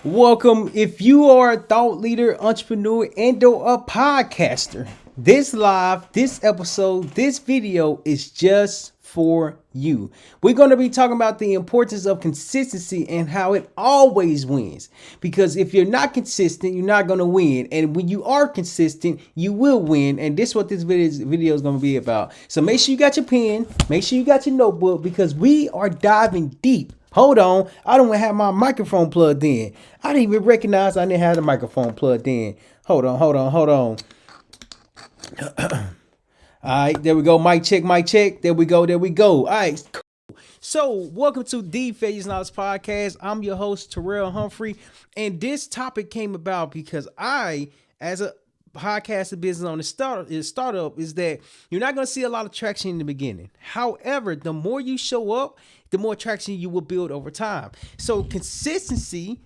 Welcome. If you are a thought leader, entrepreneur, and/or a podcaster, this episode, this video is just for you. We're going to be talking about the importance of consistency and how it always wins. Because if you're not consistent, you're not going to win. And when you are consistent, you will win. And this is what this video is going to be about. So make sure you got your pen, make sure you got your notebook, because we are diving deep. Hold on, I don't have my microphone plugged in. I didn't even recognize I didn't have the microphone plugged in. Hold on. All right, there we go. Mic check, mic check. There we go. All right, cool. So welcome to the Failures Knowledge Podcast. I'm your host, Terryl Humphrey. And this topic came about because as a podcast business on the startup, is that you're not going to see a lot of traction in the beginning. However, the more you show up, the more traction you will build over time. So consistency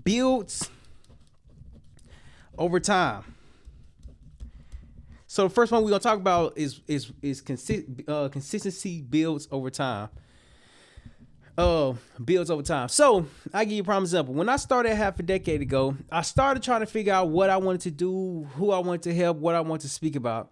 builds over time. So the first one we're gonna talk about is consistency builds over time. Builds over time. So I give you a prime example. When I started half a decade ago, I started trying to figure out what I wanted to do, who I wanted to help, what I wanted to speak about.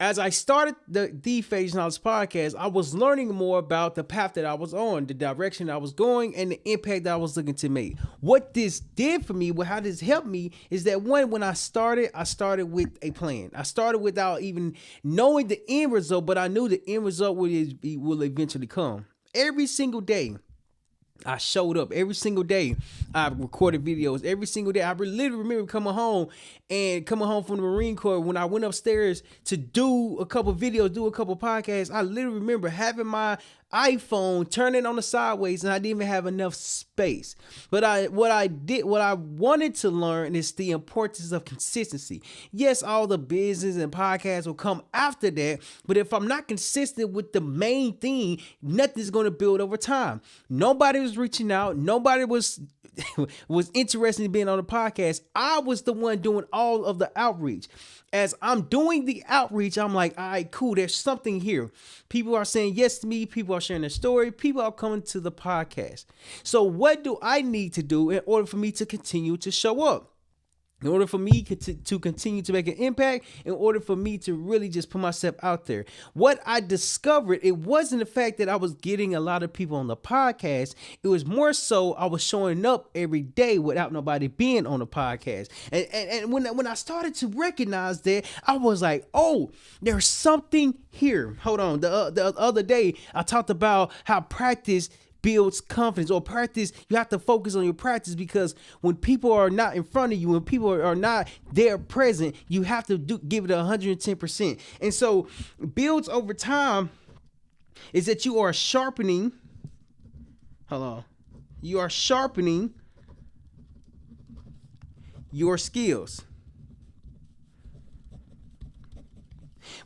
As I started the Failures Knowledge Podcast, I was learning more about the path that I was on, the direction I was going, and the impact that I was looking to make. What this did for me, how this helped me, is that when I started with a plan. I started without even knowing the end result, but I knew the end result will eventually come. Every single day, I showed up. Every single day, I recorded videos. Every single day, I literally remember coming home from the Marine Corps. When I went upstairs to do a couple videos, do a couple podcasts, I literally remember having my iPhone turning on the sideways, and I didn't even have enough space. But what I wanted to learn is the importance of consistency. Yes, all the business and podcasts will come after that, but if I'm not consistent with the main thing, nothing's going to build over time. Nobody was reaching out. Nobody was interested in being on the podcast. I was the one doing all of the outreach. As I'm doing the outreach, I'm like, all right, cool. There's something here. People are saying yes to me. People are sharing their story. People are coming to the podcast. So what do I need to do in order for me to continue to show up? In order for me to continue to make an impact, in order for me to really just put myself out there. What I discovered, it wasn't the fact that I was getting a lot of people on the podcast. It was more so I was showing up every day without nobody being on the podcast. And when I started to recognize that, I was like, oh, there's something here. Hold on. The other day, I talked about how practice builds confidence, or practice. You have to focus on your practice, because when people are not in front of you, when people are not there present, you have to give it 110%. And so builds over time is that you are sharpening your skills.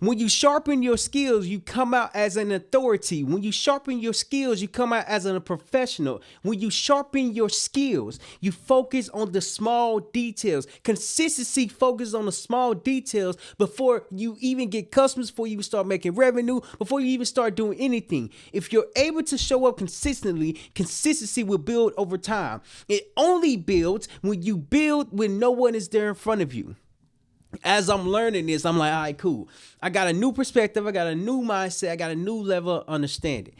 When you sharpen your skills, you come out as an authority. When you sharpen your skills, you come out as a professional. When you sharpen your skills, you focus on the small details. Consistency focuses on the small details before you even get customers, before you even start making revenue, before you even start doing anything. If you're able to show up consistently, consistency will build over time. It only builds when you build when no one is there in front of you. As I'm learning this, I'm like, all right, cool. I got a new perspective. I got a new mindset. I got a new level of understanding.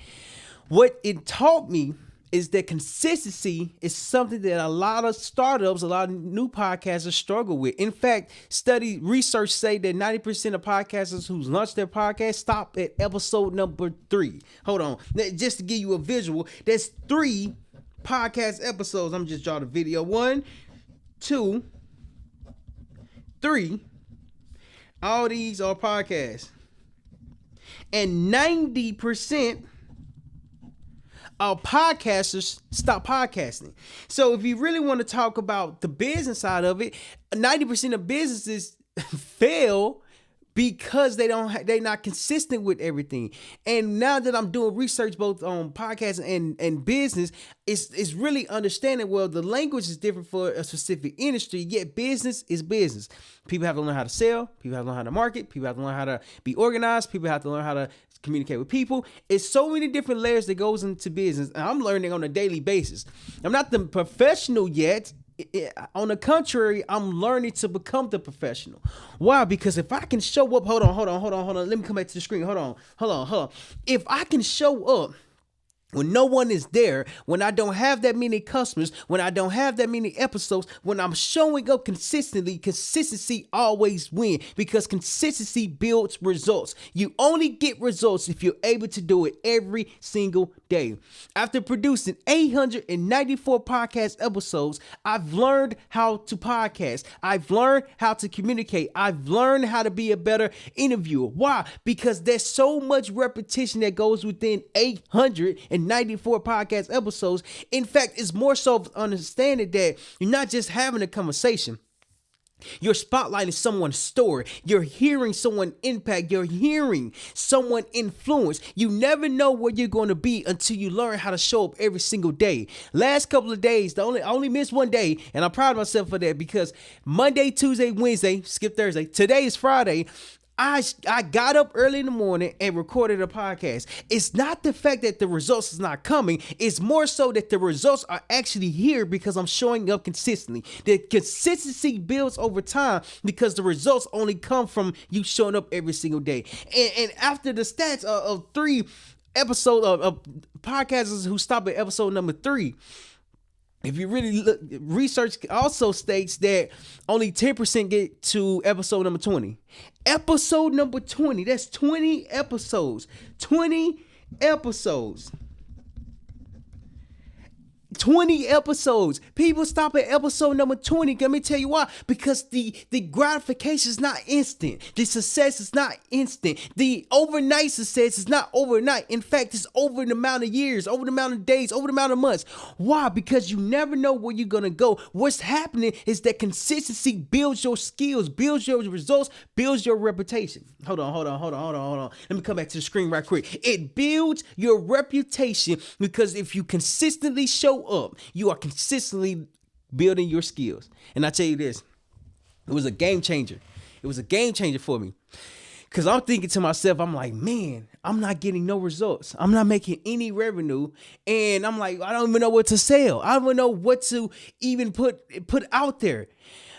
What it taught me is that consistency is something that a lot of startups, a lot of new podcasters struggle with. In fact, research say that 90% of podcasters who launch their podcast stop at episode number 3. Hold on. Just to give you a visual, there's 3 podcast episodes. I'm just drawing the video. 1, 2, 3, all these are podcasts. And 90% of podcasters stop podcasting. So if you really want to talk about the business side of it, 90% of businesses fail because they're not consistent with everything. And now that I'm doing research both on podcasts and business, it's really understanding, well, the language is different for a specific industry, yet business is business. People have to learn how to sell, people have to learn how to market, people have to learn how to be organized, people have to learn how to communicate with people. It's so many different layers that goes into business, and I'm learning on a daily basis. I'm not the professional yet. On the contrary, I'm learning to become the professional. Why? Because if I can show up, hold on. Let me come back to the screen. Hold on. If I can show up when no one is there, when I don't have that many customers, when I don't have that many episodes, when I'm showing up consistently, consistency always wins, because consistency builds results. You only get results if you're able to do it every single day. After producing 894 podcast episodes, I've learned how to podcast. I've learned how to communicate. I've learned how to be a better interviewer. Why? Because there's so much repetition that goes within 894 podcast episodes. In fact, it's more so understanding that you're not just having a conversation. You're spotlighting someone's story. You're hearing someone impact. You're hearing someone influence. You never know where you're going to be until you learn how to show up every single day. Last couple of days, I only missed one day, and I'm proud of myself for that, because Monday, Tuesday, Wednesday, skip Thursday. Today is Friday. I got up early in the morning and recorded a podcast. It's not the fact that the results is not coming. It's more so that the results are actually here because I'm showing up consistently. The consistency builds over time because the results only come from you showing up every single day. And after the stats of 3 episodes of podcasters who stop at episode number 3, if you really look, research also states that only 10% get to episode number 20. Episode number 20, that's 20 episodes. 20 episodes. 20 episodes. People stop at episode number 20. Let me tell you why. Because the gratification is not instant. The success is not instant. The overnight success is not overnight. In fact, it's over the amount of years, over the amount of days, over the amount of months. Why? Because you never know where you're going to go. What's happening is that consistency builds your skills, builds your results, builds your reputation. Hold on. Let me come back to the screen right quick. It builds your reputation, because if you consistently show up, you are consistently building your skills. And I tell you this, it was a game changer. It was a game changer for me, because I'm thinking to myself, I'm like, man, I'm not getting no results. I'm not making any revenue. And I'm like, I don't even know what to sell. I don't even know what to even put out there.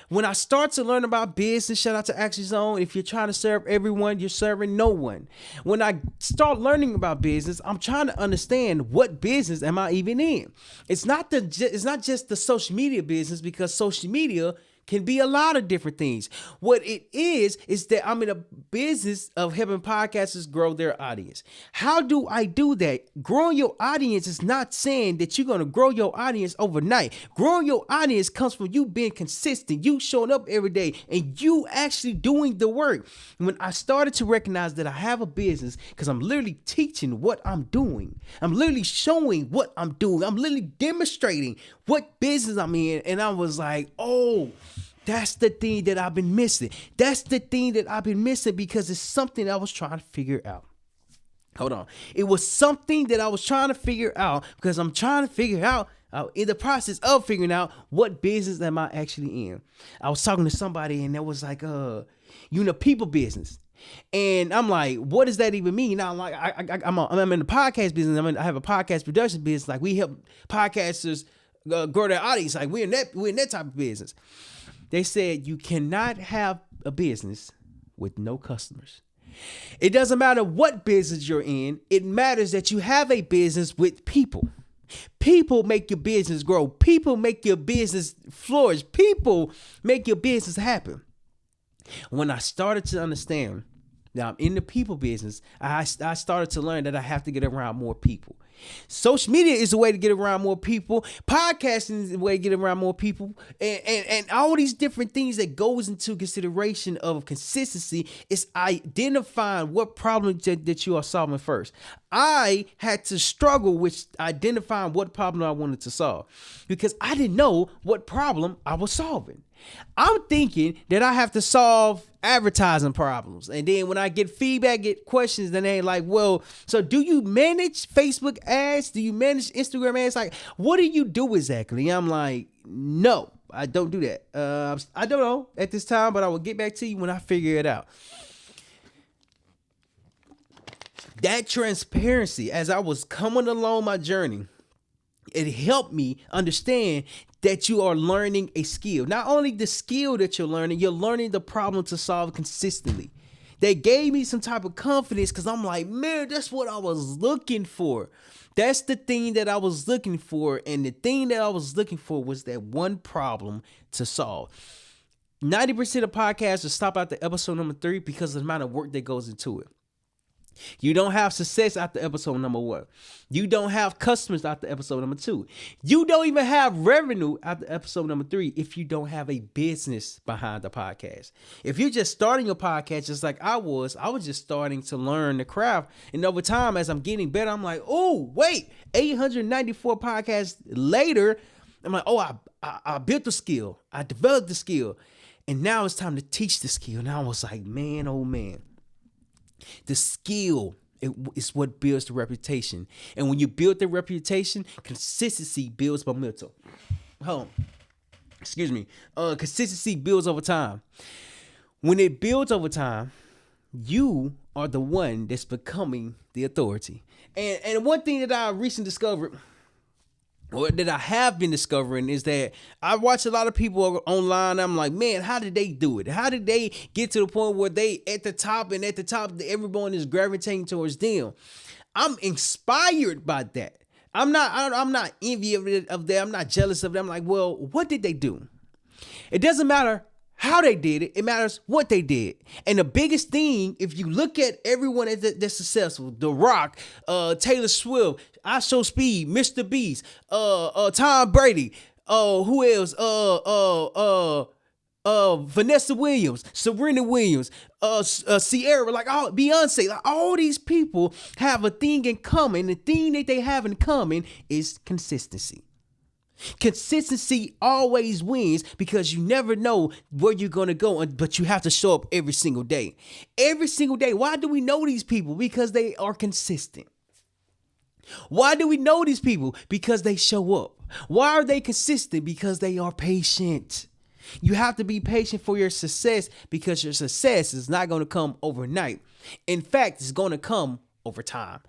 When I start to learn about business, shout out to Action Zone. If you're trying to serve everyone, you're serving no one. When I start learning about business, I'm trying to understand, what business am I even in? It's not just the social media business, because social media can be a lot of different things. What it is that I'm in a business of helping podcasters grow their audience. How do I do that? Growing your audience is not saying that you're going to grow your audience overnight. Growing your audience comes from you being consistent, you showing up every day, and you actually doing the work. When I started to recognize that I have a business, because I'm literally teaching what I'm doing, I'm literally showing what I'm doing, I'm literally demonstrating what business I'm in, and I was like, oh, that's the thing that I've been missing. That's the thing that I've been missing, because it's something I was trying to figure out. Hold on. It was something that I was trying to figure out, because I'm trying to figure out, in the process of figuring out, what business am I actually in. I was talking to somebody, and that was like, people business. And I'm like, what does that even mean? Now, I'm like, I'm in the podcast business. I have a podcast production business. Like, we help podcasters grow their audience. Like, we're in that type of business. They said you cannot have a business with no customers. It doesn't matter what business you're in. It matters that you have a business with people. People make your business grow. People make your business flourish. People make your business happen. When I started to understand that I'm in the people business, I started to learn that I have to get around more people. Social media is a way to get around more people. Podcasting is a way to get around more people. And all these different things that goes into consideration of consistency is identifying what problem that you are solving first. I had to struggle with identifying what problem I wanted to solve, because I didn't know what problem I was solving. I'm thinking that I have to solve advertising problems. And then when I get feedback, get questions, then they like, well, so do you manage Facebook ads? Do you manage Instagram ads? Like, what do you do exactly? I'm like, no, I don't do that. I don't know at this time, but I will get back to you when I figure it out. That transparency, as I was coming along my journey, it helped me understand that you are learning a skill. Not only the skill that you're learning the problem to solve consistently. They gave me some type of confidence because I'm like, man, that's what I was looking for. That's the thing that I was looking for. And the thing that I was looking for was that one problem to solve. 90% of podcasts will stop at the episode number 3 because of the amount of work that goes into it. You don't have success after episode number 1. You don't have customers after episode number 2. You don't even have revenue after episode number 3 if you don't have a business behind the podcast. If you're just starting your podcast just like I was just starting to learn the craft. And over time, as I'm getting better, I'm like, oh, wait, 894 podcasts later, I'm like, oh, I built the skill. I developed the skill. And now it's time to teach the skill. And I was like, man, oh, man. The skill is what builds the reputation. And when you build the reputation, consistency builds momentum. Consistency builds over time. When it builds over time, you are the one that's becoming the authority. And one thing that I recently discovered, or that I have been discovering, is that I watch a lot of people online. I'm like, man, how did they do it? How did they get to the point where they at the top everyone is gravitating towards them? I'm inspired by that. I'm not envious of them. I'm not jealous of them. I'm like, well, what did they do? It doesn't matter how they did it. It matters what they did. And the biggest thing, if you look at everyone that's successful, The Rock, Taylor Swift, I Show Speed, Mr. Beast, Tom Brady, who else? Vanessa Williams, Serena Williams, Sierra, like Beyonce, like all these people have a thing in common. The thing that they have in common is consistency. Consistency always wins because you never know where you're going to go, but you have to show up every single day. Every single day. Why do we know these people? Because they are consistent. Why do we know these people? Because they show up. Why are they consistent? Because they are patient. You have to be patient for your success because your success is not going to come overnight. In fact, it's going to come over time.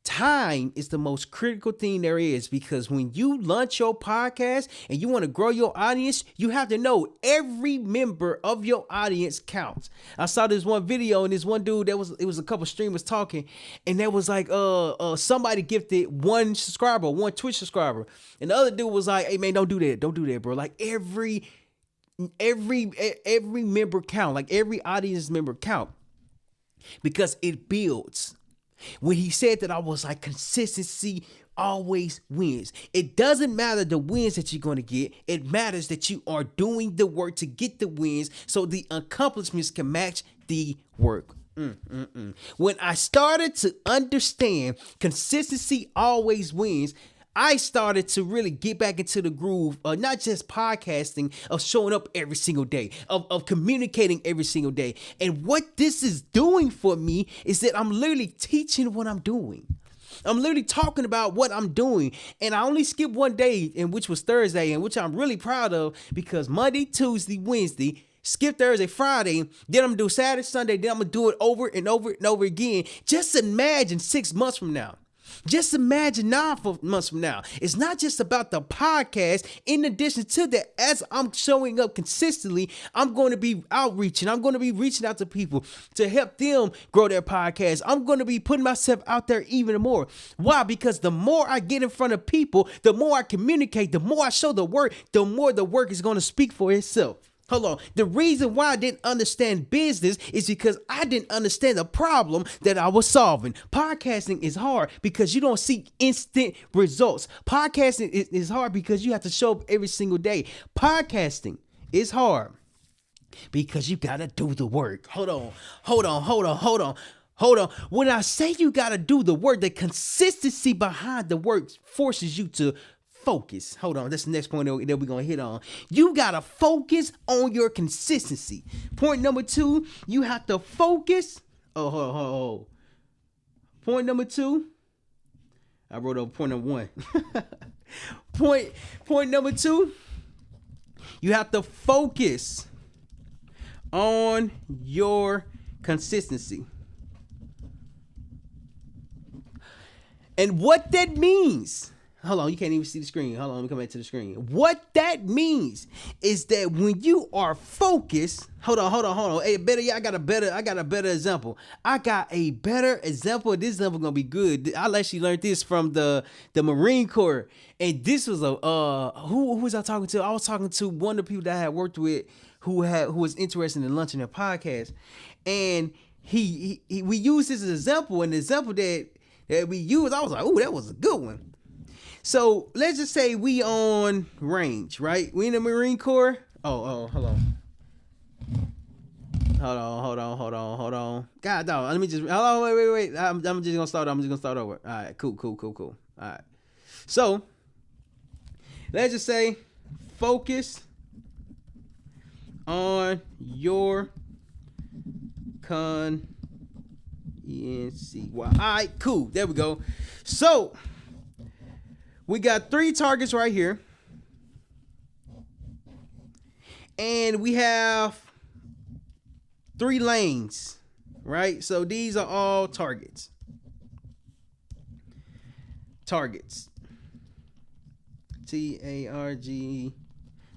Time is the most critical thing there is because when you launch your podcast and you want to grow your audience, you have to know every member of your audience counts. I saw this one video and this one dude it was a couple streamers talking, and there was like somebody gifted one Twitch subscriber, and the other dude was like, hey man, don't do that, bro. Like every member count, like every audience member count, because it builds. When he said that, I was like, consistency always wins. It doesn't matter the wins that you're going to get. It matters that you are doing the work to get the wins so the accomplishments can match the work. When I started to understand consistency always wins, I started to really get back into the groove of not just podcasting, of showing up every single day, of communicating every single day. And what this is doing for me is that I'm literally teaching what I'm doing. I'm literally talking about what I'm doing. And I only skipped one day, which was Thursday, and which I'm really proud of, because Monday, Tuesday, Wednesday, skip Thursday, Friday, then I'm going to do Saturday, Sunday, then I'm going to do it over and over and over again. Just imagine 6 months from now. Just imagine 9 months from now. It's not just about the podcast. In addition to that, as I'm showing up consistently, I'm going to be outreaching. I'm going to be reaching out to people to help them grow their podcast. I'm going to be putting myself out there even more. Why? Because the more I get in front of people, the more I communicate, the more I show the work, the more the work is going to speak for itself. Hold on. The reason why I didn't understand business is because I didn't understand the problem that I was solving. Podcasting is hard because you don't see instant results. Podcasting is hard because you have to show up every single day. Podcasting is hard because you got to do the work. Hold on. When I say you got to do the work, the consistency behind the work forces you to focus. Hold on. That's the next point that we're going to hit on. You got to focus on your consistency. Point number 2, you have to focus. Point number 2. I wrote over point number 1. Point number 2. You have to focus on your consistency. And what that means, hold on, you can't even see the screen. Hold on, let me come back to the screen. What that means is that when you are focused, hold on. Hey, I got a better example. I got a better example. This example gonna be good. I actually learned this from the Marine Corps, and this was who was I talking to? I was talking to one of the people that I had worked with who was interested in launching a podcast, and we used this as an example, and the example that we used, I was like, oh, that was a good one. So let's just say we on range, right? We in the Marine Corps. Oh, hold on. God, dog. Let me just, hold on, wait. I'm just gonna start over. All right, cool. All right. So let's just say focus on your NCY. All right, cool. There we go. So we got 3 targets right here, and we have 3 lanes, right? So these are all targets. Targets. TARG.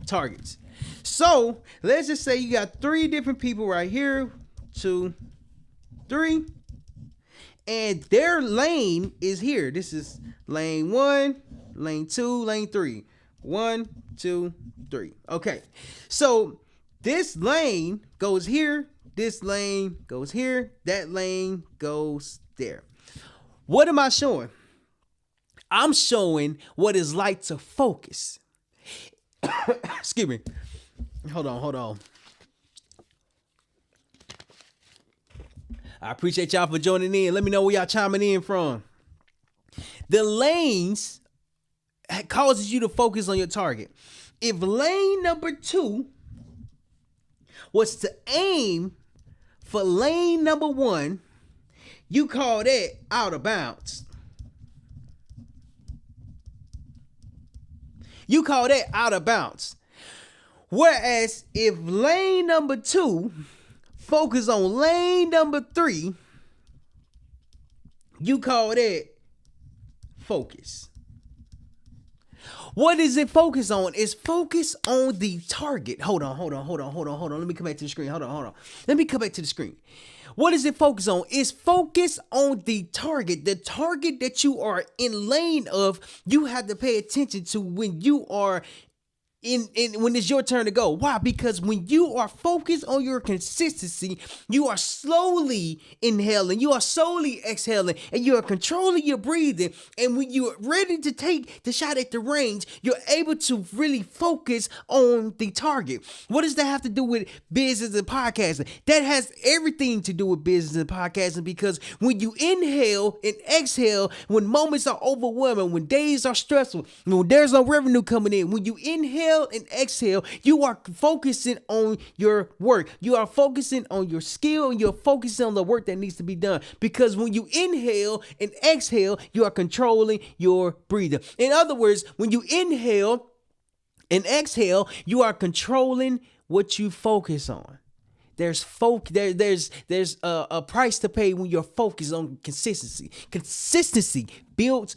Targets. So let's just say you got 3 different people right here. 2, 3. And their lane is here. This is lane 1, lane 2, lane 3. 1, 2, 3. Okay. So this lane goes here. This lane goes here. That lane goes there. What am I showing? I'm showing what it's like to focus. Excuse me. Hold on. I appreciate y'all for joining in. Let me know where y'all chiming in from. The lanes causes you to focus on your target. If lane number 2 was to aim for lane number 1, you call that out of bounds. You call that out of bounds. Whereas if lane number 2 focus on lane number 3, you call that focus. What is it focus on? It's focus on the target. Hold on. Let me come back to the screen. Hold on. Let me come back to the screen. What is it focus on? It's focus on the target that you are in lane of. You have to pay attention to when you are when it's your turn to go. Why? Because when you are focused on your consistency, you are slowly inhaling, you are slowly exhaling, and you are controlling your breathing. And when you're ready to take the shot at the range, you're able to really focus on the target. What does that have to do with business and podcasting? That has everything to do with business and podcasting, because when you inhale and exhale, when moments are overwhelming, when days are stressful, when there's no revenue coming in, when you inhale and exhale, you are focusing on your work. You are focusing on your skill, and you're focusing on the work that needs to be done. Because when you inhale and exhale, you are controlling your breathing. In other words, when you inhale and exhale, you are controlling what you focus on. There's a price to pay when you're focused on consistency. Consistency builds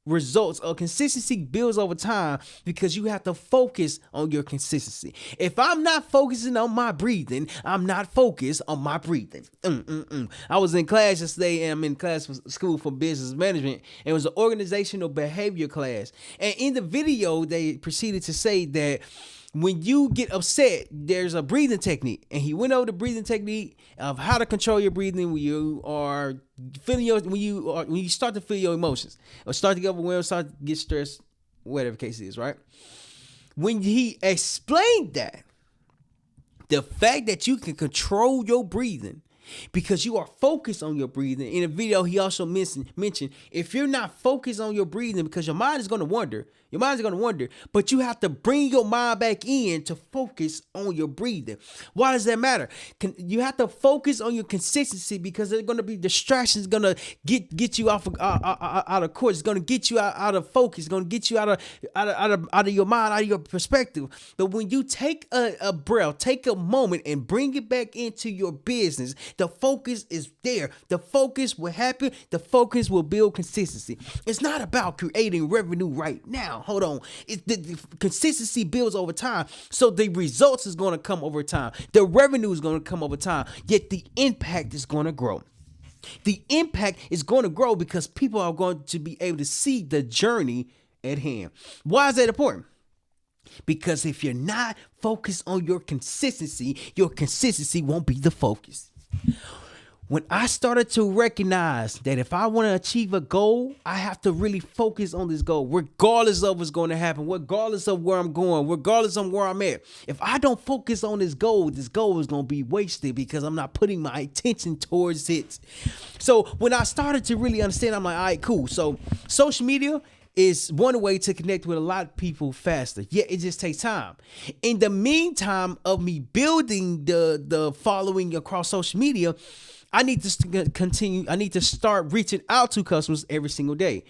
results, or consistency builds over time, because you have to focus on your consistency. If I'm not focusing on my breathing, I'm not focused on my breathing. I was in class yesterday, and I'm in class for school for business management. It was an organizational behavior class, and in the video they proceeded to say that when you get upset, there's a breathing technique, and he went over the breathing technique of how to control your breathing when you are feeling when you start to feel your emotions, or start to get overwhelmed, start to get stressed, whatever the case is, right? When he explained that, the fact that you can control your breathing because you are focused on your breathing. In the video, he also mentioned if you're not focused on your breathing, because your mind is going to wander, but you have to bring your mind back in to focus on your breathing. Why does that matter? You have to focus on your consistency, because there's going to be distractions going to get you out of course. It's going to get you out of focus. It's going to get you out of your mind, out of your perspective. But when you take a breath, take a moment and bring it back into your business, The focus is there. The focus will happen. The focus will build consistency. It's not about creating revenue right now. Hold on. The consistency builds over time. So the results is going to come over time. The revenue is going to come over time. Yet the impact is going to grow. The impact is going to grow because people are going to be able to see the journey at hand. Why is that important? Because if you're not focused on your consistency won't be the focus. When I started to recognize that if I want to achieve a goal, I have to really focus on this goal, regardless of what's going to happen, regardless of where I'm going, regardless of where I'm at. If I don't focus on this goal is going to be wasted because I'm not putting my attention towards it. So when I started to really understand, I'm like, all right, cool. So social media is one way to connect with a lot of people faster. Yeah, it just takes time. In the meantime of me building the following across social media, I need to continue. I need to start reaching out to customers every single day.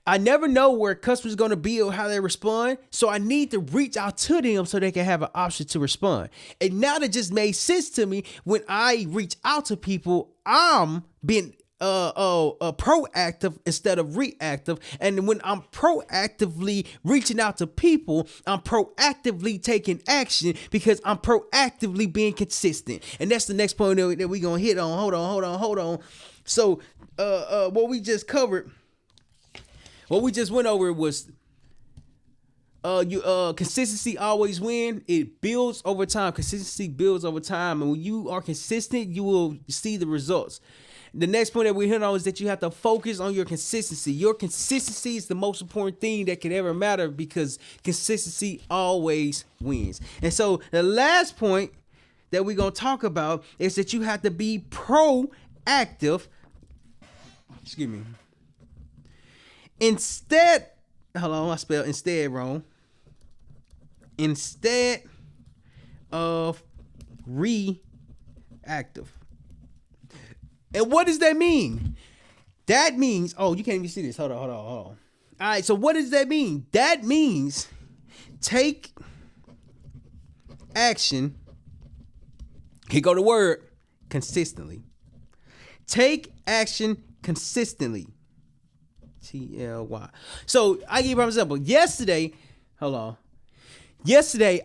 I never know where customers are going to be or how they respond. So I need to reach out to them so they can have an option to respond. And now that just made sense to me. When I reach out to people, I'm being proactive instead of reactive. And when I'm proactively reaching out to people, I'm proactively taking action because I'm proactively being consistent. And that's the next point that we're going to hit on. Hold on. So what we just covered, what we just went over was consistency always wins. It builds over time. Consistency builds over time. And when you are consistent, you will see the results. The next point that we hit on is that you have to focus on your consistency. Your consistency is the most important thing that could ever matter because consistency always wins. And so the last point that we're going to talk about is that you have to be proactive. Excuse me. Instead, hold on, I spelled instead wrong. Instead of reactive. And what does that mean? That means, oh, you can't even see this. Hold on. All right, so what does that mean? That means take action. Here go the word, consistently. Take action consistently. TLY. So I give you an example. Yesterday,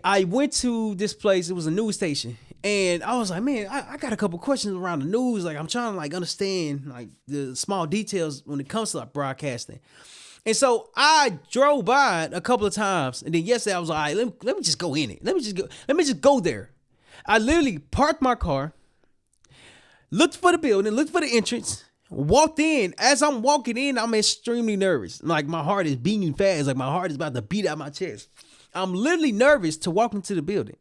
I went to this place. It was a news station. And I was like, man, I got a couple questions around the news. Like, I'm trying to understand the small details when it comes to broadcasting. And so I drove by it a couple of times. And then yesterday I was like, all right, let me just go in it. Let me just go there. I literally parked my car, looked for the building, looked for the entrance, walked in. As I'm walking in, I'm extremely nervous. Like, my heart is beating fast. Like, my heart is about to beat out my chest. I'm literally nervous to walk into the building.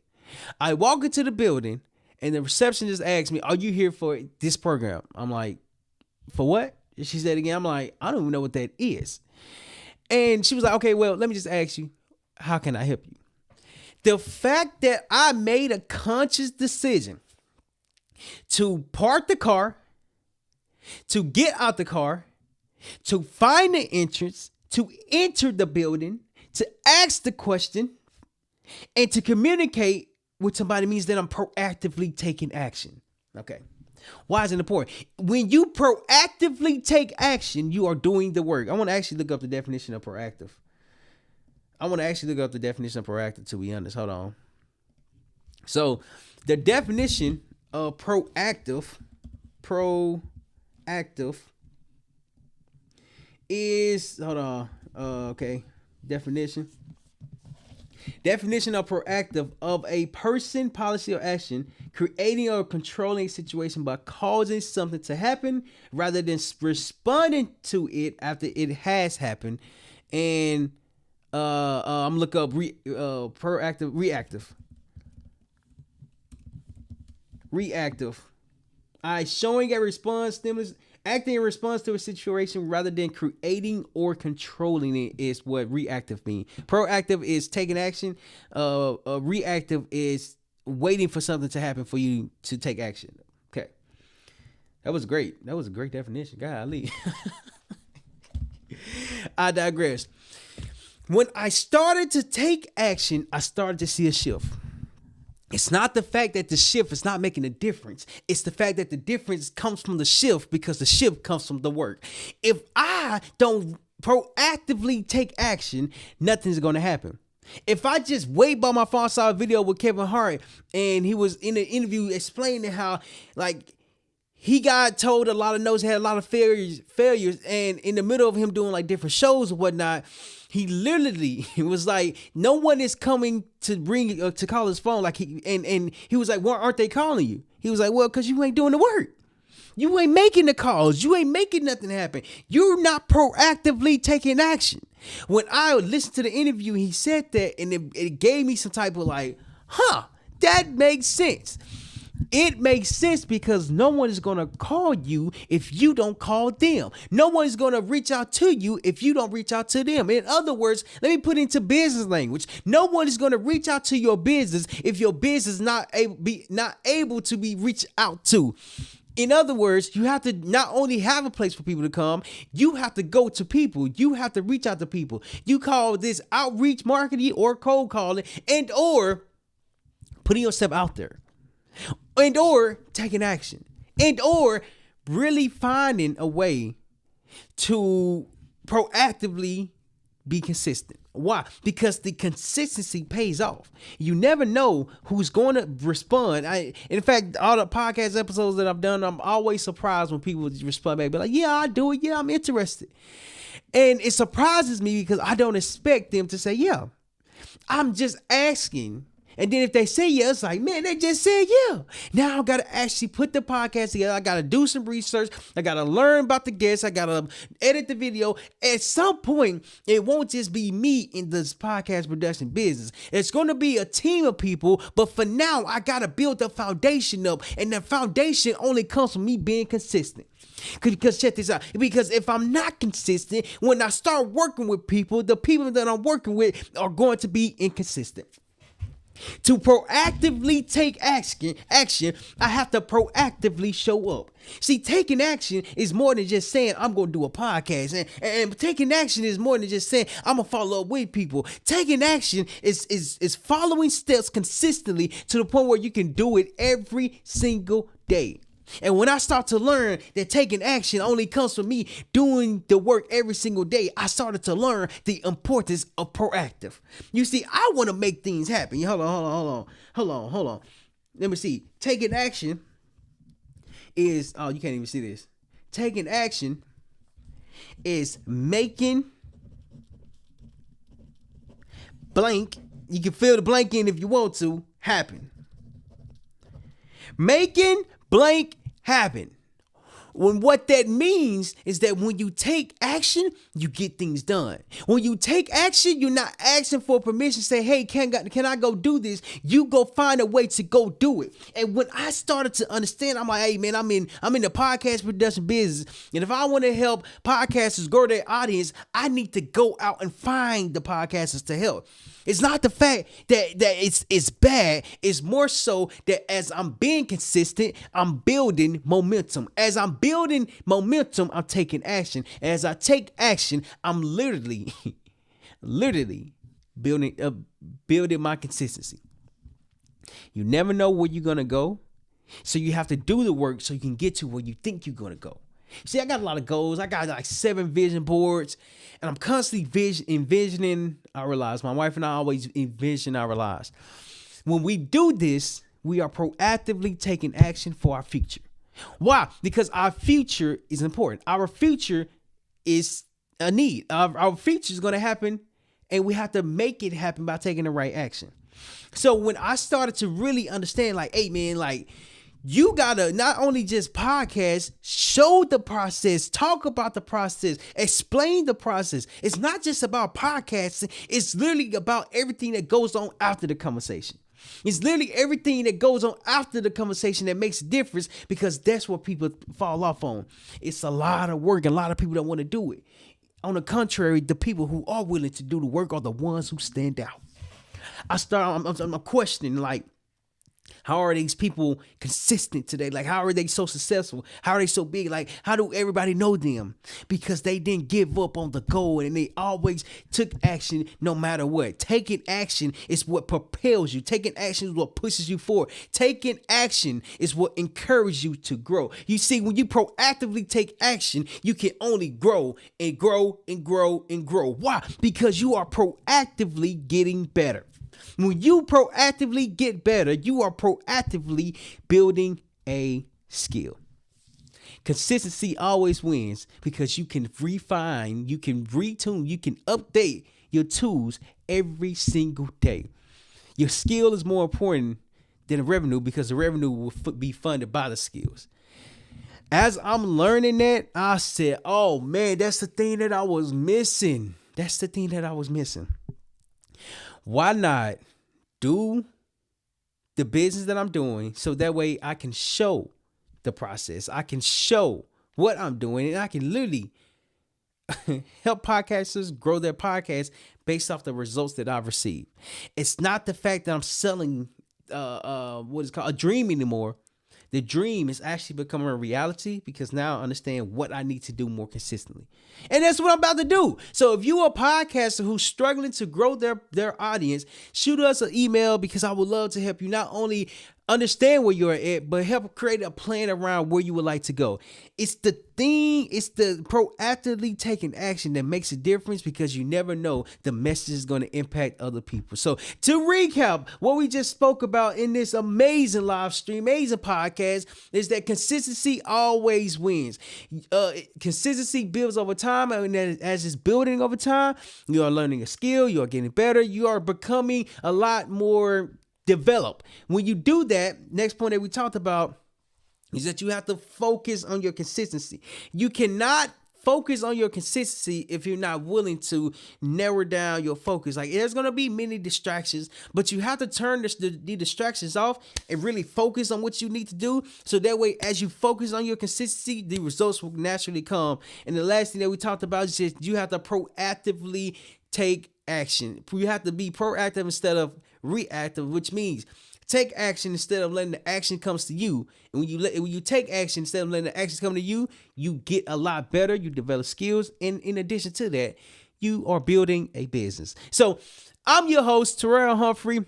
I walk into the building and the receptionist asked me, are you here for this program? I'm like, for what? She said again, I'm like, I don't even know what that is. And she was like, okay, well, let me just ask you, how can I help you? The fact that I made a conscious decision to park the car, to get out the car, to find the entrance, to enter the building, to ask the question, and to communicate with somebody means that I'm proactively taking action. Okay. Why is it important? When you proactively take action, you are doing the work. I want to actually look up the definition of proactive. To be honest. Hold on. So the definition of proactive is, okay. Definition of proactive: of a person, policy, or action creating or controlling a situation by causing something to happen rather than responding to it after it has happened. And I'm looking up proactive, reactive. Showing a response, stimulus, acting in response to a situation rather than creating or controlling it is what reactive means. Proactive is taking action. Reactive is waiting for something to happen for you to take action. Okay. That was great. That was a great definition. Golly. I digress. When I started to take action, I started to see a shift. It's not the fact that the shift is not making a difference. It's the fact that the difference comes from the shift because the shift comes from the work. If I don't proactively take action, nothing's going to happen. If I just wait by my phone, saw a video with Kevin Hart, and he was in an interview explaining how, like, he got told a lot of no's, had a lot of failures, and in the middle of him doing like different shows and whatnot, he literally was like, no one is coming to bring to call his phone. Like he was like, why aren't they calling you? He was like, well, because you ain't doing the work. You ain't making the calls. You ain't making nothing happen. You're not proactively taking action. When I listened to the interview, he said that, and it gave me some type of like, that makes sense. It makes sense because no one is going to call you if you don't call them. No one is going to reach out to you if you don't reach out to them. In other words, let me put it into business language. No one is going to reach out to your business if your business is not able to be reached out to. In other words, you have to not only have a place for people to come, you have to go to people. You have to reach out to people. You call this outreach marketing or cold calling, and or putting yourself out there, and or taking action, and or really finding a way to proactively be consistent. Why? Because the consistency pays off. You never know who's going to respond. In fact, all the podcast episodes that I've done, I'm always surprised when people respond back. Be like, yeah, I do it. Yeah, I'm interested. And it surprises me because I don't expect them to say, yeah. I'm just asking. And then if they say yeah, it's like, man, they just said yeah. Now I got to actually put the podcast together. I got to do some research. I got to learn about the guests. I got to edit the video. At some point, it won't just be me in this podcast production business. It's going to be a team of people. But for now, I got to build the foundation up. And the foundation only comes from me being consistent. Because check this out. Because if I'm not consistent, when I start working with people, the people that I'm working with are going to be inconsistent. To proactively take action, I have to proactively show up. See, taking action is more than just saying I'm going to do a podcast. And taking action is more than just saying I'm going to follow up with people. Taking action is following steps consistently to the point where you can do it every single day. And when I start to learn that taking action only comes from me doing the work every single day, I started to learn the importance of proactive. You see, I want to make things happen. Hold on. Let me see. Taking action is, you can't even see this. Taking action is making blank, you can fill the blank in if you want to, happen. Making blank happen. When what that means is that when you take action, you get things done. When you take action, you're not asking for permission. Say, hey, can I go do this? You go find a way to go do it. And when I started to understand, I'm like, hey man, I'm in the podcast production business. And if I want to help podcasters grow their audience, I need to go out and find the podcasters to help. It's not the fact that it's bad. It's more so that as I'm being consistent, I'm building momentum. As I'm building momentum, I'm taking action. As I take action, I'm literally building my consistency. You never know where you're gonna go, so you have to do the work so you can get to where you think you're gonna go. See, I got a lot of goals. I got like 7 vision boards, and I'm constantly envisioning our lives. My wife and I always envision our lives. When we do this, we are proactively taking action for our future. Why? Because our future is important. Our future is a need. Our future is going to happen, and we have to make it happen by taking the right action. So when I started to really understand, like, hey man, like, you gotta not only just podcast, show the process, talk about the process, explain the process. It's not just about podcasting. It's literally about everything that goes on after the conversation. It's literally everything that goes on after the conversation that makes a difference, because that's what people fall off on. It's a lot of work. A lot of people don't want to do it. On the contrary, the people who are willing to do the work are the ones who stand out. I'm questioning, like, How are these people consistent today? Like, how are they so successful? How are they so big? Like, how do everybody know them? Because they didn't give up on the goal and they always took action no matter what. Taking action is what propels you. Taking action is what pushes you forward. Taking action is what encourages you to grow. You see, when you proactively take action, you can only grow and grow and grow and grow. Why? Because you are proactively getting better. When you proactively get better, you are proactively building a skill. Consistency always wins because you can refine, you can retune, you can update your tools every single day. Your skill is more important than the revenue because the revenue will be funded by the skills. As I'm learning that, I said, oh man, that's the thing that I was missing. That's the thing that I was missing. Why not do the business that I'm doing so that way I can show the process. I can show what I'm doing and I can literally help podcasters grow their podcast based off the results that I've received. It's not the fact that I'm selling what is called a dream anymore. The dream is actually becoming a reality because now I understand what I need to do more consistently. And that's what I'm about to do. So if you're a podcaster who's struggling to grow their audience, shoot us an email because I would love to help you not only understand where you're at, but help create a plan around where you would like to go. It's the proactively taking action that makes a difference because you never know the message is going to impact other people. So to recap, what we just spoke about in this amazing live stream, amazing podcast, is that consistency always wins. Consistency builds over time, and as it's building over time, you are learning a skill, you are getting better, you are becoming a lot more develop. When you do that, next point that we talked about is that you have to focus on your consistency. You cannot focus on your consistency if you're not willing to narrow down your focus. Like, there's going to be many distractions, but you have to turn the distractions off and really focus on what you need to do. So that way, as you focus on your consistency, the results will naturally come. And the last thing that we talked about is just you have to proactively take action. You have to be proactive instead of reactive, which means take action instead of letting the action comes to you. And when you take action instead of letting the actions come to you, you get a lot better. You develop skills, and in addition to that, you are building a business. So I'm your host, Terryl Humphrey,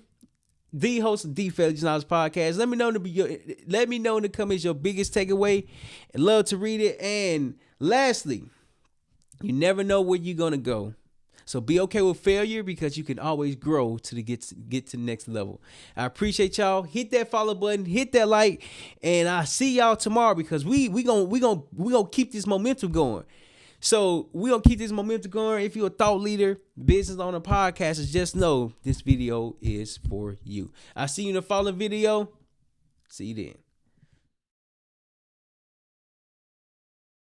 the host of the Failure Knowledge Podcast. Let me know in the comments your biggest takeaway. I'd love to read it. And lastly, you never know where you're gonna go. So be okay with failure because you can always grow to get to the next level. I appreciate y'all. Hit that follow button, hit that like, and I'll see y'all tomorrow because we gonna keep this momentum going. So we gonna keep this momentum going. If you're a thought leader, business owner, podcaster, just know this video is for you. I'll see you in the following video. See you then.